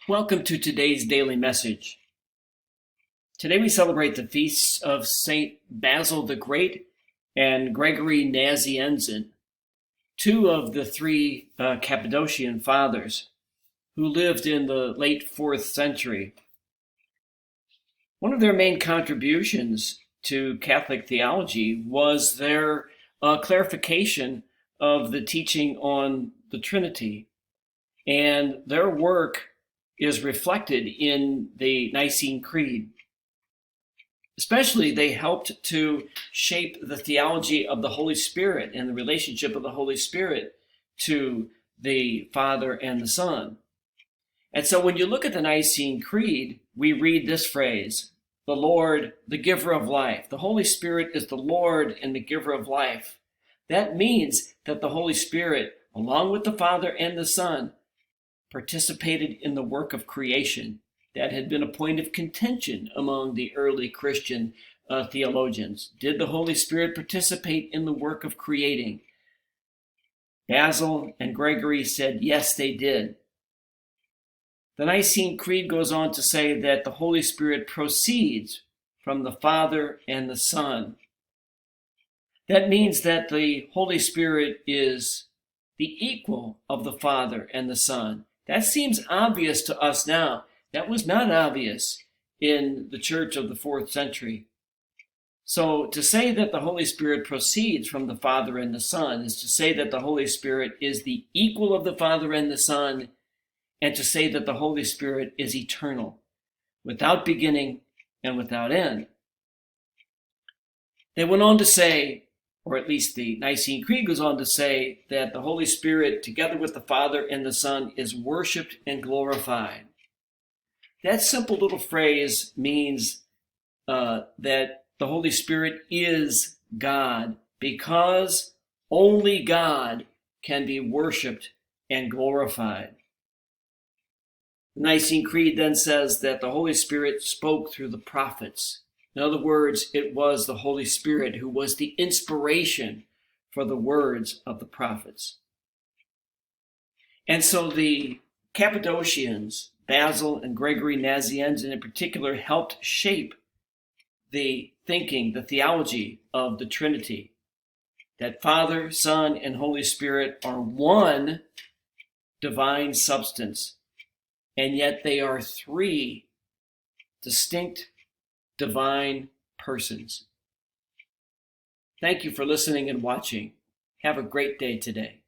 Welcome to today's daily message. Today we celebrate the feasts of Saint Basil the Great and Gregory Nazianzen, two of the three Cappadocian fathers who lived in the late 4th century. One of their main contributions to Catholic theology was their clarification of the teaching on the Trinity, and their work is reflected in the Nicene Creed. Especially, they helped to shape the theology of the Holy Spirit and the relationship of the Holy Spirit to the Father and the Son. And so when you look at the Nicene Creed, we read this phrase, the Lord, the giver of life. The Holy Spirit is the Lord and the giver of life. That means that the Holy Spirit, along with the Father and the Son, participated in the work of creation that had been a point of contention among the early Christian theologians. Did the Holy Spirit participate in the work of creating? Basil and Gregory said, yes, they did. The Nicene Creed goes on to say that the Holy Spirit proceeds from the Father and the Son. That means that the Holy Spirit is the equal of the Father and the Son. That seems obvious to us now. That was not obvious in the church of the 4th century. So to say that the Holy Spirit proceeds from the Father and the Son is to say that the Holy Spirit is the equal of the Father and the Son, and to say that the Holy Spirit is eternal, without beginning and without end. They went on to say, or at least the Nicene Creed goes on to say, that the Holy Spirit, together with the Father and the Son, is worshiped and glorified. That simple little phrase means that the Holy Spirit is God, because only God can be worshiped and glorified. The Nicene Creed then says that the Holy Spirit spoke through the prophets. In other words, it was the Holy Spirit who was the inspiration for the words of the prophets. And so the Cappadocians, Basil and Gregory Nazianzen in particular, helped shape the thinking, the theology of the Trinity, that Father, Son, and Holy Spirit are one divine substance, and yet they are three distinct divine persons. Thank you for listening and watching. Have a great day today.